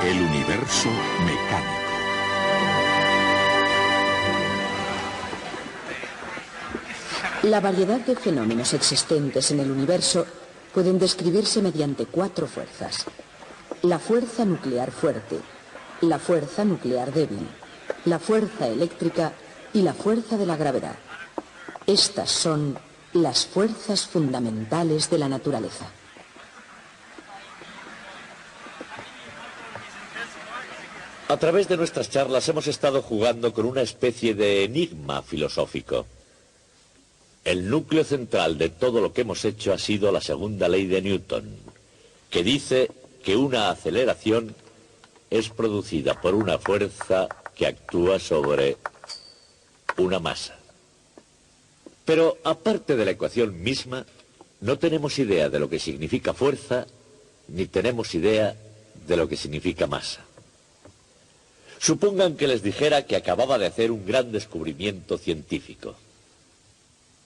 El universo mecánico. La variedad de fenómenos existentes en el universo pueden describirse mediante 4 fuerzas. La fuerza nuclear fuerte, la fuerza nuclear débil, la fuerza eléctrica y la fuerza de la gravedad. Estas son las fuerzas fundamentales de la naturaleza. A través de nuestras charlas hemos estado jugando con una especie de enigma filosófico. El núcleo central de todo lo que hemos hecho ha sido la segunda ley de Newton, que dice que una aceleración es producida por una fuerza que actúa sobre una masa. Pero aparte de la ecuación misma, no tenemos idea de lo que significa fuerza, ni tenemos idea de lo que significa masa. Supongan que les dijera que acababa de hacer un gran descubrimiento científico.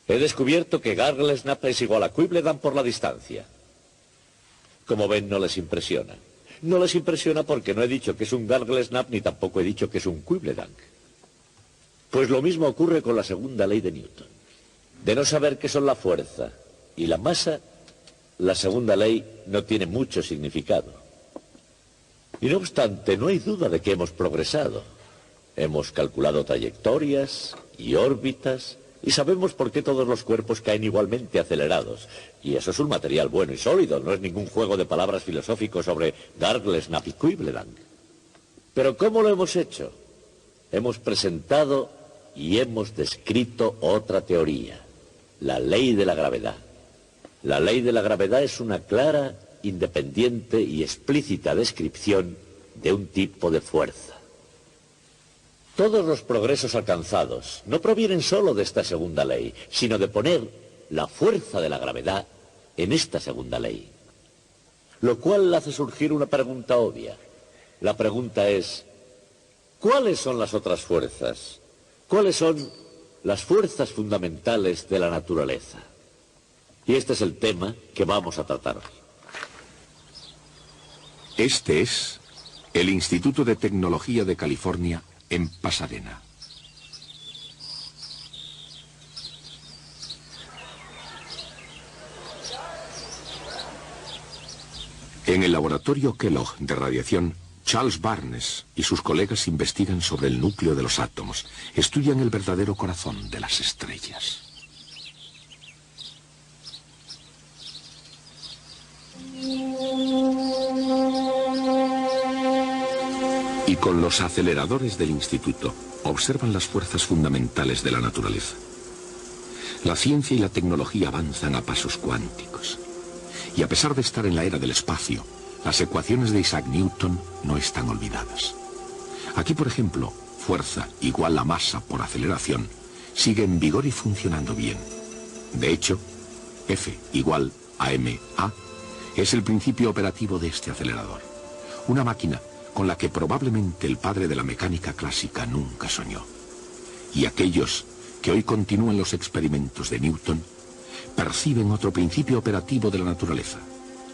He descubierto que Garglesnap es igual a Quibbledan por la distancia. Como ven, no les impresiona. No les impresiona porque no he dicho que es un Garglesnap ni tampoco he dicho que es un Quibbledan. Pues lo mismo ocurre con la segunda ley de Newton. De no saber qué son la fuerza y la masa, la segunda ley no tiene mucho significado. Y no obstante, no hay duda de que hemos progresado. Hemos calculado trayectorias y órbitas y sabemos por qué todos los cuerpos caen igualmente acelerados. Y eso es un material bueno y sólido, no es ningún juego de palabras filosófico sobre Garglesnap y Quibbledan. Pero ¿cómo lo hemos hecho? Hemos presentado y hemos descrito otra teoría, la ley de la gravedad. La ley de la gravedad es una clara, independiente y explícita descripción de un tipo de fuerza. Todos los progresos alcanzados no provienen solo de esta segunda ley, sino de poner la fuerza de la gravedad en esta segunda ley. Lo cual hace surgir una pregunta obvia. La pregunta es, ¿cuáles son las otras fuerzas? ¿Cuáles son las fuerzas fundamentales de la naturaleza? Y este es el tema que vamos a tratar hoy. Este es el Instituto de Tecnología de California en Pasadena. En el laboratorio Kellogg de radiación, Charles Barnes y sus colegas investigan sobre el núcleo de los átomos, estudian el verdadero corazón de las estrellas. Y con los aceleradores del instituto observan las fuerzas fundamentales de la naturaleza. La ciencia y la tecnología avanzan a pasos cuánticos. Y a pesar de estar en la era del espacio, las ecuaciones de Isaac Newton no están olvidadas. Aquí, por ejemplo, fuerza igual a masa por aceleración sigue en vigor y funcionando bien. De hecho, F igual a ma es el principio operativo de este acelerador. Una máquina con la que probablemente el padre de la mecánica clásica nunca soñó. Y aquellos que hoy continúan los experimentos de Newton perciben otro principio operativo de la naturaleza.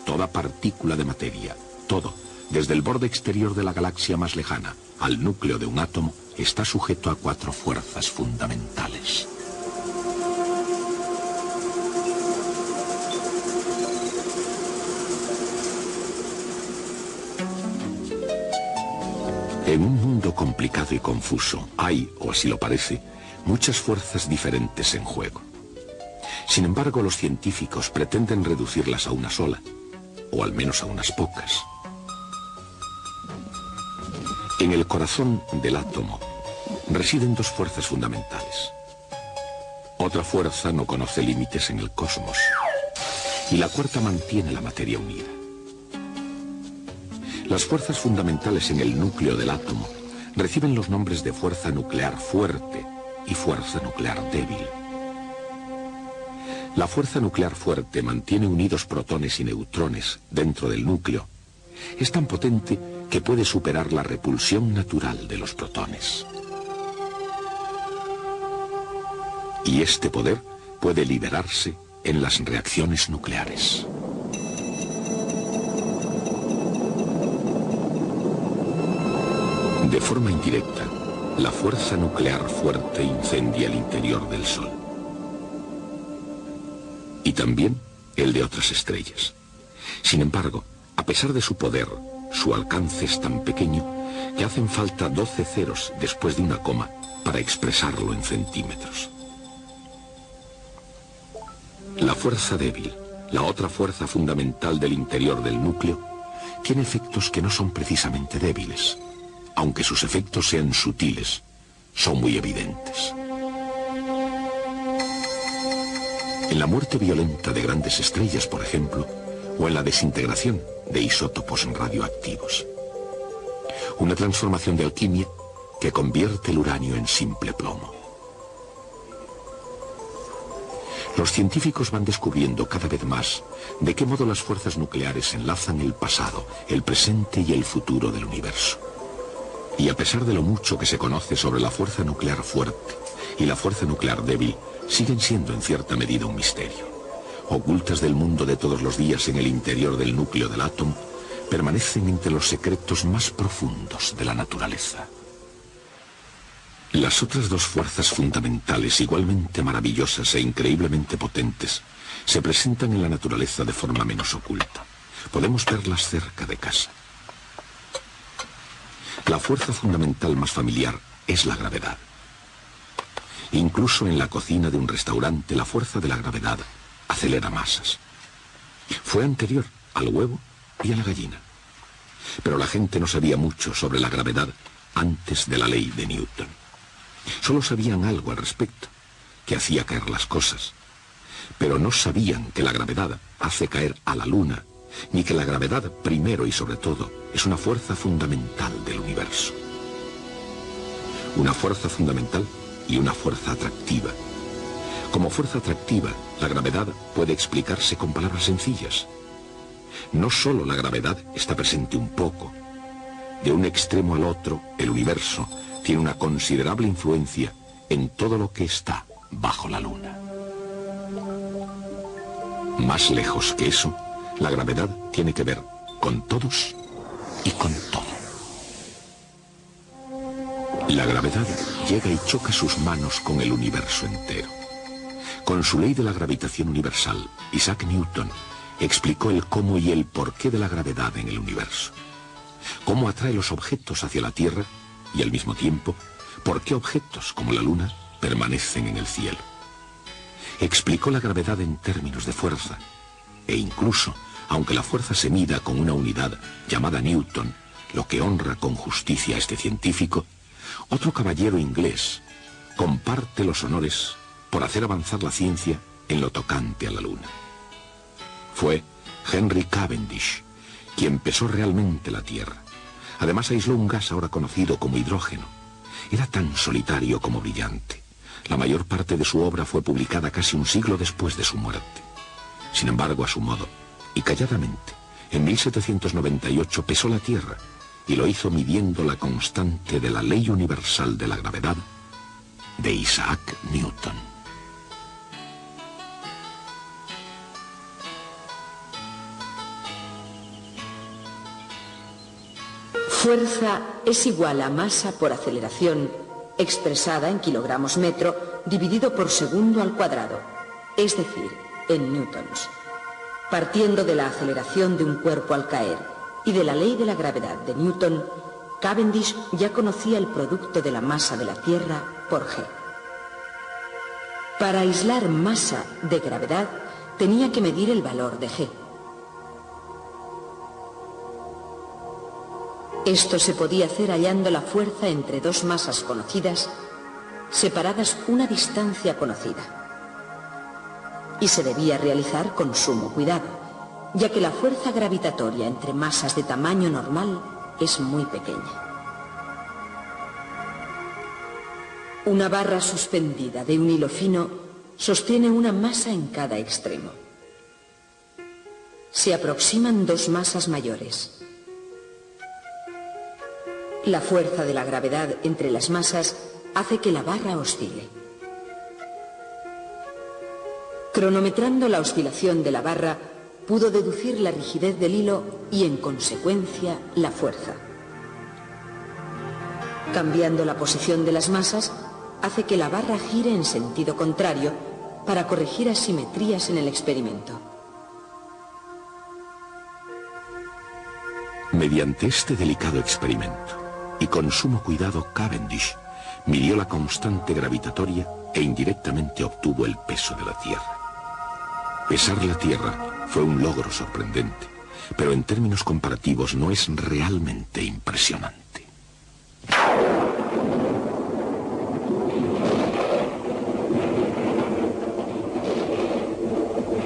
Toda partícula de materia, todo, desde el borde exterior de la galaxia más lejana al núcleo de un átomo, está sujeto a 4 fuerzas fundamentales. En un mundo complicado y confuso, hay, o así lo parece, muchas fuerzas diferentes en juego. Sin embargo, los científicos pretenden reducirlas a una sola, o al menos a unas pocas. En el corazón del átomo residen 2 fuerzas fundamentales. Otra fuerza no conoce límites en el cosmos, y la cuarta mantiene la materia unida. Las fuerzas fundamentales en el núcleo del átomo reciben los nombres de fuerza nuclear fuerte y fuerza nuclear débil. La fuerza nuclear fuerte mantiene unidos protones y neutrones dentro del núcleo. Es tan potente que puede superar la repulsión natural de los protones. Y este poder puede liberarse en las reacciones nucleares. De forma indirecta, la fuerza nuclear fuerte incendia el interior del Sol. Y también el de otras estrellas. Sin embargo, a pesar de su poder, su alcance es tan pequeño que hacen falta 12 ceros después de una coma para expresarlo en centímetros. La fuerza débil, la otra fuerza fundamental del interior del núcleo, tiene efectos que no son precisamente débiles. Aunque sus efectos sean sutiles, son muy evidentes. En la muerte violenta de grandes estrellas, por ejemplo, o en la desintegración de isótopos radioactivos. Una transformación de alquimia que convierte el uranio en simple plomo. Los científicos van descubriendo cada vez más de qué modo las fuerzas nucleares enlazan el pasado, el presente y el futuro del universo. Y a pesar de lo mucho que se conoce sobre la fuerza nuclear fuerte y la fuerza nuclear débil, siguen siendo en cierta medida un misterio. Ocultas del mundo de todos los días en el interior del núcleo del átomo, permanecen entre los secretos más profundos de la naturaleza. Las otras dos fuerzas fundamentales, igualmente maravillosas e increíblemente potentes, se presentan en la naturaleza de forma menos oculta. Podemos verlas cerca de casa. La fuerza fundamental más familiar es la gravedad. Incluso en la cocina de un restaurante, la fuerza de la gravedad acelera masas. Fue anterior al huevo y a la gallina. Pero la gente no sabía mucho sobre la gravedad antes de la ley de Newton. Solo sabían algo al respecto, que hacía caer las cosas. Pero no sabían que la gravedad hace caer a la luna, ni que la gravedad, primero y sobre todo, es una fuerza fundamental del universo. Una fuerza fundamental y una fuerza atractiva. Como fuerza atractiva, la gravedad puede explicarse con palabras sencillas. No solo la gravedad está presente un poco. De un extremo al otro, el universo tiene una considerable influencia en todo lo que está bajo la luna. Más lejos que eso, la gravedad tiene que ver con todos y con todo. La gravedad llega y choca sus manos con el universo entero. Con su ley de la gravitación universal, Isaac Newton explicó el cómo y el porqué de la gravedad en el universo. Cómo atrae los objetos hacia la Tierra y al mismo tiempo, por qué objetos como la Luna permanecen en el cielo. Explicó la gravedad en términos de fuerza e incluso, aunque la fuerza se mida con una unidad llamada Newton, lo que honra con justicia a este científico, otro caballero inglés comparte los honores por hacer avanzar la ciencia en lo tocante a la Luna. Fue Henry Cavendish quien pesó realmente la Tierra. Además aisló un gas ahora conocido como hidrógeno. Era tan solitario como brillante. La mayor parte de su obra fue publicada casi un siglo después de su muerte. Sin embargo, a su modo, y calladamente, en 1798 pesó la Tierra y lo hizo midiendo la constante de la ley universal de la gravedad de Isaac Newton. Fuerza es igual a masa por aceleración, expresada en kilogramos metro, dividido por segundo al cuadrado, es decir, en newtons. Partiendo de la aceleración de un cuerpo al caer y de la ley de la gravedad de Newton, Cavendish ya conocía el producto de la masa de la Tierra por G. Para aislar masa de gravedad, tenía que medir el valor de G. Esto se podía hacer hallando la fuerza entre dos masas conocidas, separadas una distancia conocida. Y se debía realizar con sumo cuidado, ya que la fuerza gravitatoria entre masas de tamaño normal es muy pequeña. Una barra suspendida de un hilo fino sostiene una masa en cada extremo. Se aproximan dos masas mayores. La fuerza de la gravedad entre las masas hace que la barra oscile. Cronometrando la oscilación de la barra, pudo deducir la rigidez del hilo y, en consecuencia, la fuerza. Cambiando la posición de las masas, hace que la barra gire en sentido contrario para corregir asimetrías en el experimento. Mediante este delicado experimento y con sumo cuidado, Cavendish midió la constante gravitatoria e indirectamente obtuvo el peso de la Tierra. Pesar la Tierra fue un logro sorprendente, pero en términos comparativos no es realmente impresionante.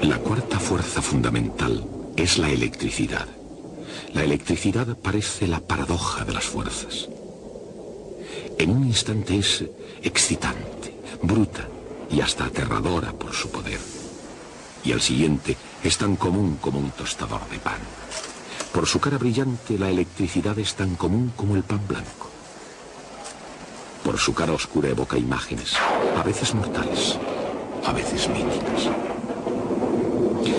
La cuarta fuerza fundamental es la electricidad. La electricidad parece la paradoja de las fuerzas. En un instante es excitante, bruta y hasta aterradora por su poder. Y al siguiente es tan común como un tostador de pan. Por su cara brillante, la electricidad es tan común como el pan blanco. Por su cara oscura evoca imágenes, a veces mortales, a veces míticas.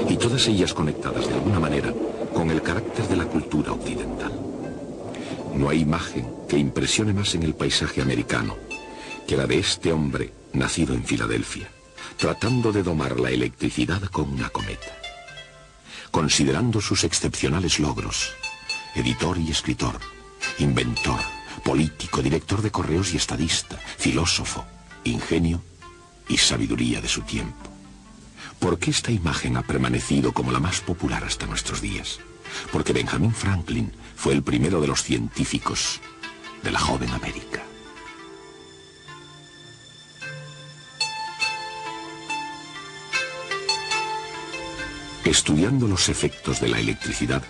Y todas ellas conectadas de alguna manera con el carácter de la cultura occidental. No hay imagen que impresione más en el paisaje americano que la de este hombre nacido en Filadelfia, tratando de domar la electricidad con una cometa. Considerando sus excepcionales logros, editor y escritor, inventor, político, director de correos y estadista, filósofo, ingenio y sabiduría de su tiempo. ¿Por qué esta imagen ha permanecido como la más popular hasta nuestros días? Porque Benjamin Franklin fue el primero de los científicos de la joven América. Estudiando los efectos de la electricidad,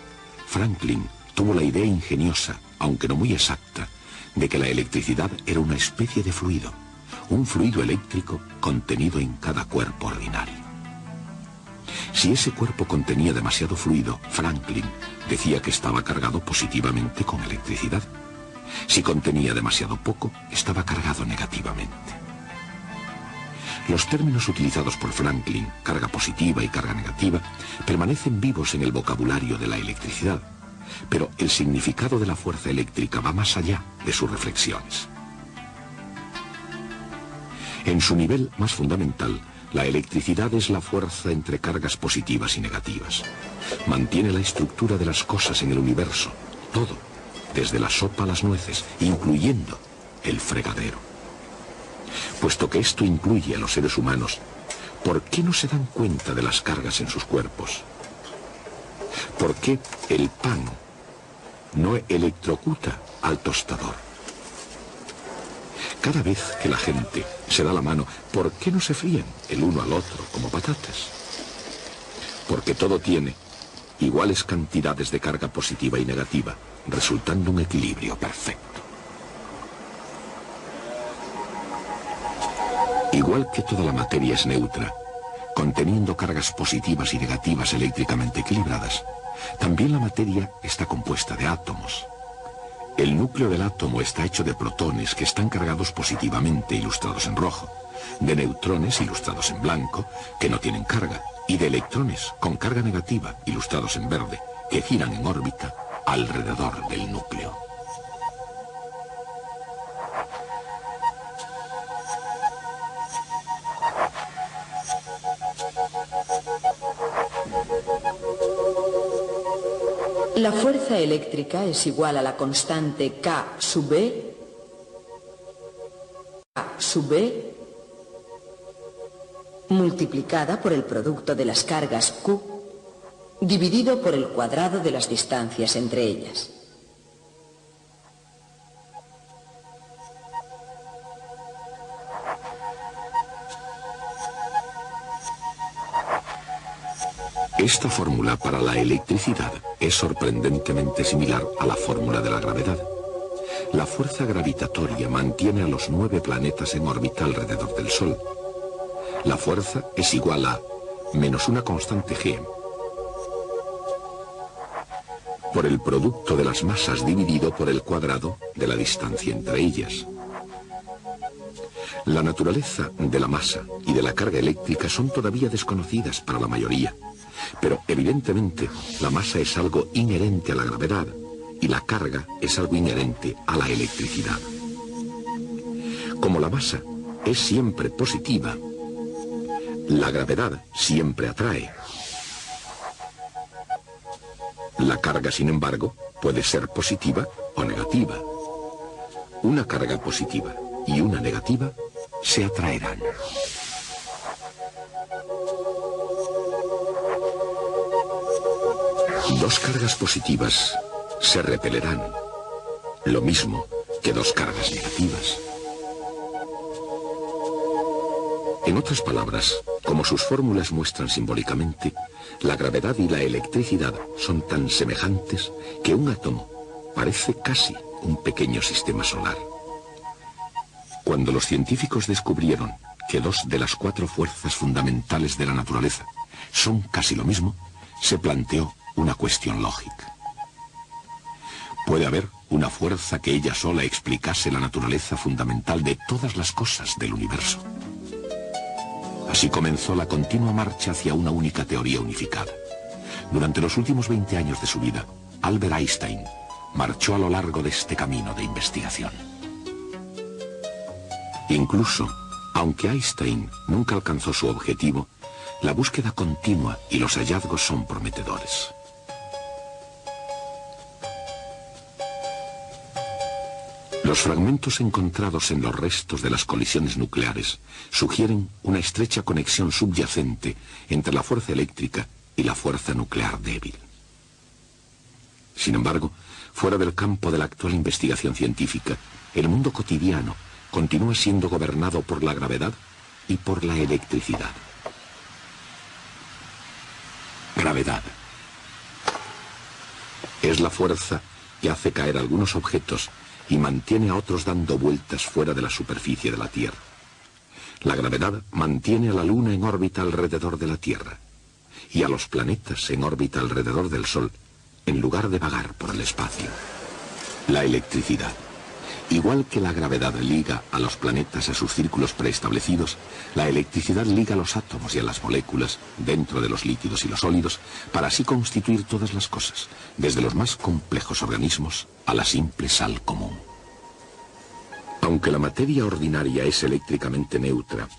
Franklin tuvo la idea ingeniosa, aunque no muy exacta, de que la electricidad era una especie de fluido, un fluido eléctrico contenido en cada cuerpo ordinario. Si ese cuerpo contenía demasiado fluido, Franklin decía que estaba cargado positivamente con electricidad. Si contenía demasiado poco, estaba cargado negativamente. Los términos utilizados por Franklin, carga positiva y carga negativa, permanecen vivos en el vocabulario de la electricidad, pero el significado de la fuerza eléctrica va más allá de sus reflexiones. En su nivel más fundamental, la electricidad es la fuerza entre cargas positivas y negativas. Mantiene la estructura de las cosas en el universo, todo, desde la sopa a las nueces, incluyendo el fregadero. Puesto que esto incluye a los seres humanos, ¿por qué no se dan cuenta de las cargas en sus cuerpos? ¿Por qué el pan no electrocuta al tostador? Cada vez que la gente se da la mano, ¿por qué no se fríen el uno al otro como patatas? Porque todo tiene iguales cantidades de carga positiva y negativa, resultando un equilibrio perfecto. Igual que toda la materia es neutra, conteniendo cargas positivas y negativas eléctricamente equilibradas, también la materia está compuesta de átomos. El núcleo del átomo está hecho de protones que están cargados positivamente, ilustrados en rojo, de neutrones, ilustrados en blanco, que no tienen carga, y de electrones con carga negativa, ilustrados en verde, que giran en órbita alrededor del núcleo. La fuerza eléctrica es igual a la constante K sub E multiplicada por el producto de las cargas Q dividido por el cuadrado de las distancias entre ellas. Esta fórmula para la electricidad es sorprendentemente similar a la fórmula de la gravedad. La fuerza gravitatoria mantiene a los 9 planetas en órbita alrededor del Sol. La fuerza es igual a menos una constante G por el producto de las masas dividido por el cuadrado de la distancia entre ellas. La naturaleza de la masa y de la carga eléctrica son todavía desconocidas para la mayoría, pero evidentemente la masa es algo inherente a la gravedad y la carga es algo inherente a la electricidad. Como la masa es siempre positiva, la gravedad siempre atrae. La carga, sin embargo, puede ser positiva o negativa. Una carga positiva y una negativa se atraerán. Dos cargas positivas se repelerán, lo mismo que dos cargas negativas. En otras palabras, como sus fórmulas muestran simbólicamente, la gravedad y la electricidad son tan semejantes que un átomo parece casi un pequeño sistema solar. Cuando los científicos descubrieron que dos de las cuatro fuerzas fundamentales de la naturaleza son casi lo mismo, se planteó una cuestión lógica. ¿Puede haber una fuerza que ella sola explicase la naturaleza fundamental de todas las cosas del universo? Así comenzó la continua marcha hacia una única teoría unificada. Durante los últimos 20 años de su vida, Albert Einstein marchó a lo largo de este camino de investigación. Incluso, aunque Einstein nunca alcanzó su objetivo, la búsqueda continua y los hallazgos son prometedores. Los fragmentos encontrados en los restos de las colisiones nucleares sugieren una estrecha conexión subyacente entre la fuerza eléctrica y la fuerza nuclear débil. Sin embargo, fuera del campo de la actual investigación científica, el mundo cotidiano continúa siendo gobernado por la gravedad y por la electricidad. Gravedad. Es la fuerza que hace caer algunos objetos y mantiene a otros dando vueltas fuera de la superficie de la Tierra. La gravedad mantiene a la Luna en órbita alrededor de la Tierra y a los planetas en órbita alrededor del Sol, en lugar de vagar por el espacio. La electricidad. Igual que la gravedad liga a los planetas a sus círculos preestablecidos, la electricidad liga a los átomos y a las moléculas dentro de los líquidos y los sólidos para así constituir todas las cosas, desde los más complejos organismos a la simple sal común. Aunque la materia ordinaria es eléctricamente neutra,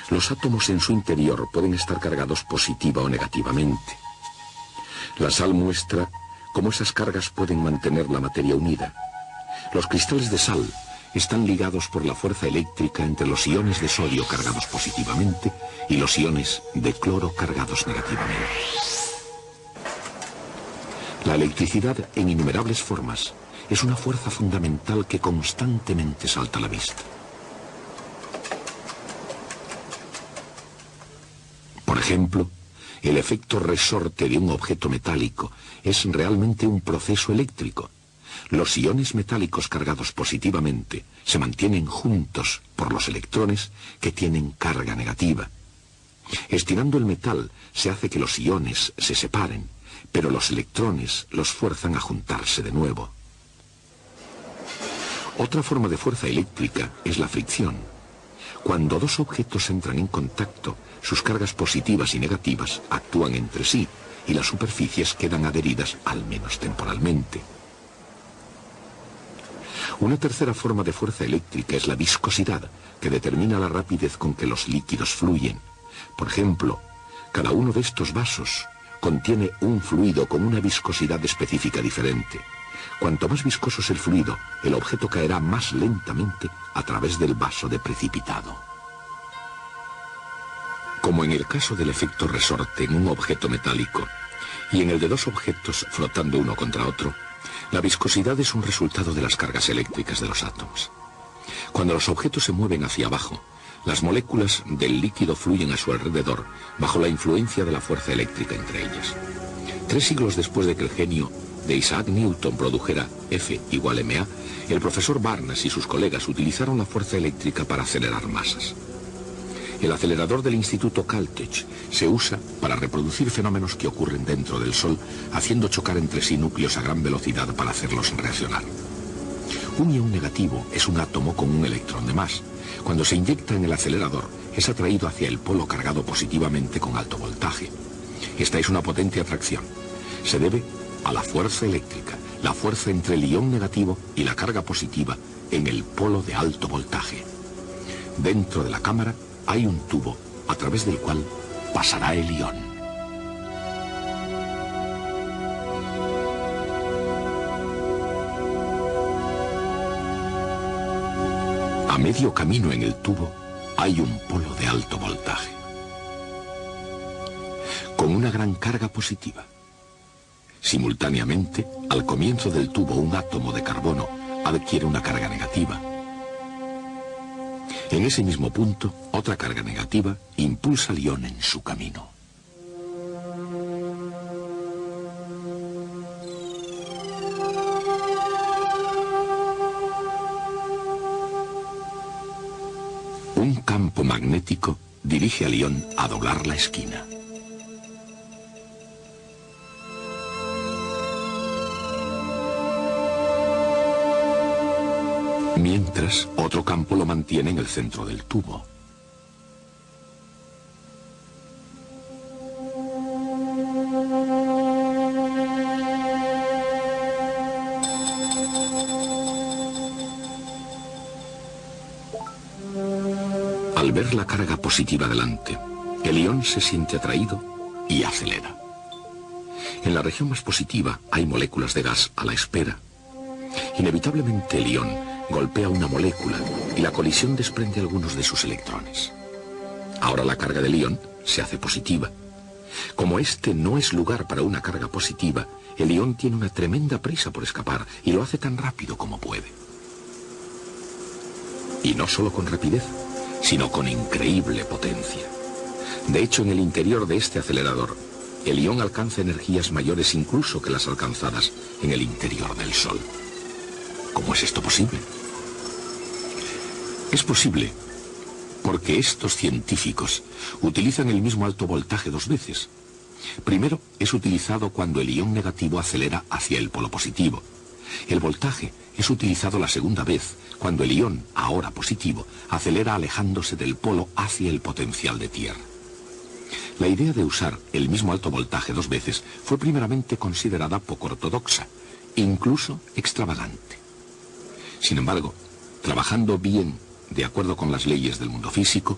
los átomos en su interior pueden estar cargados positiva o negativamente. La sal muestra cómo esas cargas pueden mantener la materia unida. Los cristales de sal están ligados por la fuerza eléctrica entre los iones de sodio cargados positivamente y los iones de cloro cargados negativamente. La electricidad, en innumerables formas, es una fuerza fundamental que constantemente salta a la vista. Por ejemplo, el efecto resorte de un objeto metálico es realmente un proceso eléctrico. Los iones metálicos cargados positivamente se mantienen juntos por los electrones que tienen carga negativa. Estirando el metal se hace que los iones se separen, pero los electrones los fuerzan a juntarse de nuevo. Otra forma de fuerza eléctrica es la fricción. Cuando dos objetos entran en contacto, sus cargas positivas y negativas actúan entre sí y las superficies quedan adheridas, al menos temporalmente. Una tercera forma de fuerza eléctrica es la viscosidad, que determina la rapidez con que los líquidos fluyen. Por ejemplo, cada uno de estos vasos contiene un fluido con una viscosidad específica diferente. Cuanto más viscoso es el fluido, el objeto caerá más lentamente a través del vaso de precipitado. Como en el caso del efecto resorte en un objeto metálico y en el de dos objetos flotando uno contra otro, la viscosidad es un resultado de las cargas eléctricas de los átomos. Cuando los objetos se mueven hacia abajo, las moléculas del líquido fluyen a su alrededor bajo la influencia de la fuerza eléctrica entre ellas. 3 siglos después de que el genio de Isaac Newton produjera F igual ma, el profesor Barnes y sus colegas utilizaron la fuerza eléctrica para acelerar masas. El acelerador del Instituto Caltech se usa para reproducir fenómenos que ocurren dentro del Sol, haciendo chocar entre sí núcleos a gran velocidad para hacerlos reaccionar. Un ion negativo es un átomo con un electrón de más. Cuando se inyecta en el acelerador, es atraído hacia el polo cargado positivamente con alto voltaje. Esta es una potente atracción. Se debe a la fuerza eléctrica, la fuerza entre el ion negativo y la carga positiva en el polo de alto voltaje. Dentro de la cámara hay un tubo a través del cual pasará el ión. A medio camino en el tubo hay un polo de alto voltaje, con una gran carga positiva. Simultáneamente, al comienzo del tubo, un átomo de carbono adquiere una carga negativa. En ese mismo punto, otra carga negativa impulsa al ión en su camino. Un campo magnético dirige al ión a doblar la esquina. Mientras, otro campo lo mantiene en el centro del tubo. Al ver la carga positiva delante, el ión se siente atraído y acelera. En la región más positiva hay moléculas de gas a la espera. Inevitablemente el ión golpea una molécula y la colisión desprende algunos de sus electrones. Ahora la carga del ión se hace positiva. Como este no es lugar para una carga positiva, el ión tiene una tremenda prisa por escapar y lo hace tan rápido como puede. Y no solo con rapidez, sino con increíble potencia. De hecho, en el interior de este acelerador, el ión alcanza energías mayores incluso que las alcanzadas en el interior del Sol. ¿Cómo es esto posible? Es posible porque estos científicos utilizan el mismo alto voltaje dos veces. Primero es utilizado cuando el ión negativo acelera hacia el polo positivo. El voltaje es utilizado la segunda vez cuando el ión, ahora positivo, acelera alejándose del polo hacia el potencial de tierra. La idea de usar el mismo alto voltaje dos veces fue primeramente considerada poco ortodoxa, incluso extravagante. Sin embargo, trabajando bien de acuerdo con las leyes del mundo físico,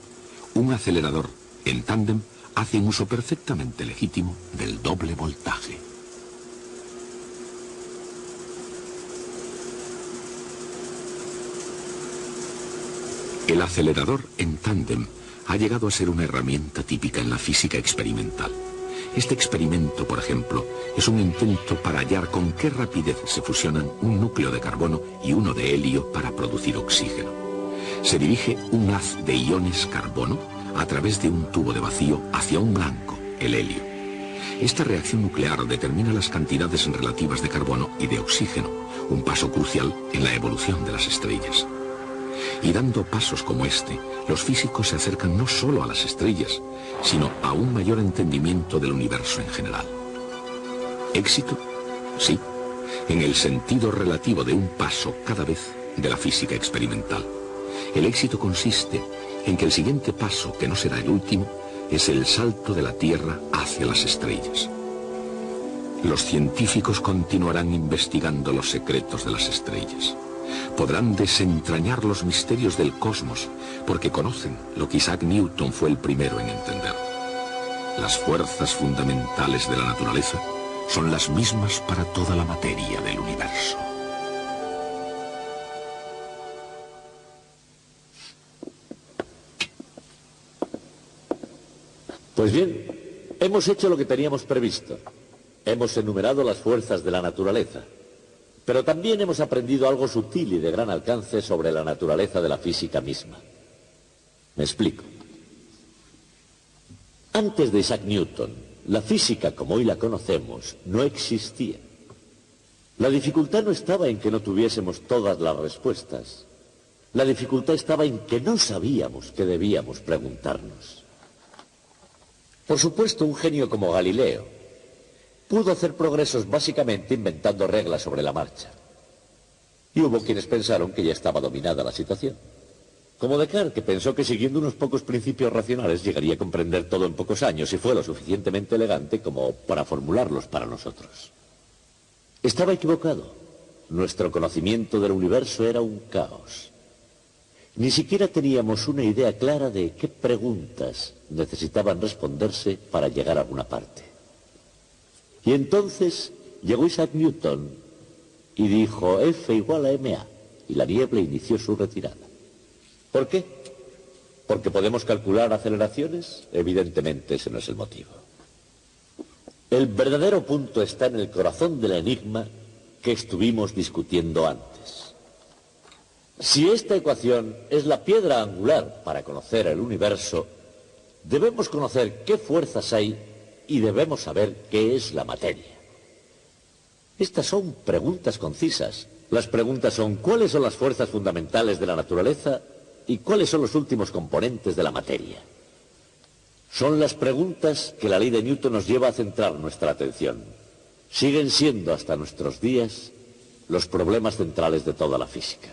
un acelerador en tándem hace un uso perfectamente legítimo del doble voltaje. El acelerador en tándem ha llegado a ser una herramienta típica en la física experimental. Este experimento, por ejemplo, es un intento para hallar con qué rapidez se fusionan un núcleo de carbono y uno de helio para producir oxígeno. Se dirige un haz de iones carbono a través de un tubo de vacío hacia un blanco, el helio. Esta reacción nuclear determina las cantidades relativas de carbono y de oxígeno, un paso crucial en la evolución de las estrellas. Y dando pasos como este, los físicos se acercan no solo a las estrellas, sino a un mayor entendimiento del universo en general. ¿Éxito? Sí, en el sentido relativo de un paso cada vez de la física experimental. El éxito consiste en que el siguiente paso, que no será el último, es el salto de la Tierra hacia las estrellas. Los científicos continuarán investigando los secretos de las estrellas. Podrán desentrañar los misterios del cosmos, porque conocen lo que Isaac Newton fue el primero en entender. Las fuerzas fundamentales de la naturaleza son las mismas para toda la materia del universo. Pues bien, hemos hecho lo que teníamos previsto. Hemos enumerado las fuerzas de la naturaleza. Pero también hemos aprendido algo sutil y de gran alcance sobre la naturaleza de la física misma. Me explico. Antes de Isaac Newton, la física como hoy la conocemos no existía. La dificultad no estaba en que no tuviésemos todas las respuestas. La dificultad estaba en que no sabíamos qué debíamos preguntarnos. Por supuesto, un genio como Galileo pudo hacer progresos básicamente inventando reglas sobre la marcha. Y hubo quienes pensaron que ya estaba dominada la situación. Como Descartes, que pensó que siguiendo unos pocos principios racionales llegaría a comprender todo en pocos años y fue lo suficientemente elegante como para formularlos para nosotros. Estaba equivocado. Nuestro conocimiento del universo era un caos. Ni siquiera teníamos una idea clara de qué preguntas necesitaban responderse para llegar a alguna parte. Y entonces llegó Isaac Newton y dijo F igual a ma, y la niebla inició su retirada. ¿Por qué? ¿Porque podemos calcular aceleraciones? Evidentemente ese no es el motivo. El verdadero punto está en el corazón del enigma que estuvimos discutiendo antes. Si esta ecuación es la piedra angular para conocer el universo, debemos conocer qué fuerzas hay y debemos saber qué es la materia. Estas son preguntas concisas. Las preguntas son ¿cuáles son las fuerzas fundamentales de la naturaleza y cuáles son los últimos componentes de la materia? Son las preguntas que la ley de Newton nos lleva a centrar nuestra atención. Siguen siendo hasta nuestros días los problemas centrales de toda la física.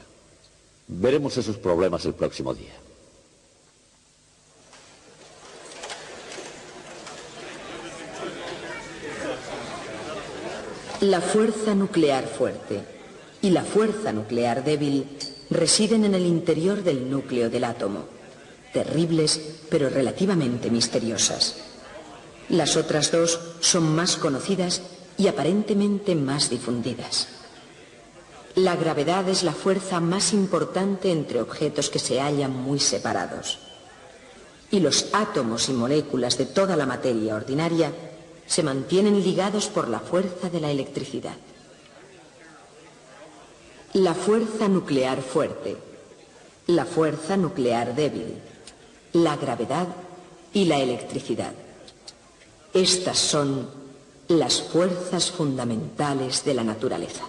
Veremos esos problemas el próximo día. La fuerza nuclear fuerte y la fuerza nuclear débil residen en el interior del núcleo del átomo, terribles pero relativamente misteriosas. Las otras dos son más conocidas y aparentemente más difundidas. La gravedad es la fuerza más importante entre objetos que se hallan muy separados. Y los átomos y moléculas de toda la materia ordinaria se mantienen ligados por la fuerza de la electricidad. La fuerza nuclear fuerte, la fuerza nuclear débil, la gravedad y la electricidad. Estas son las fuerzas fundamentales de la naturaleza.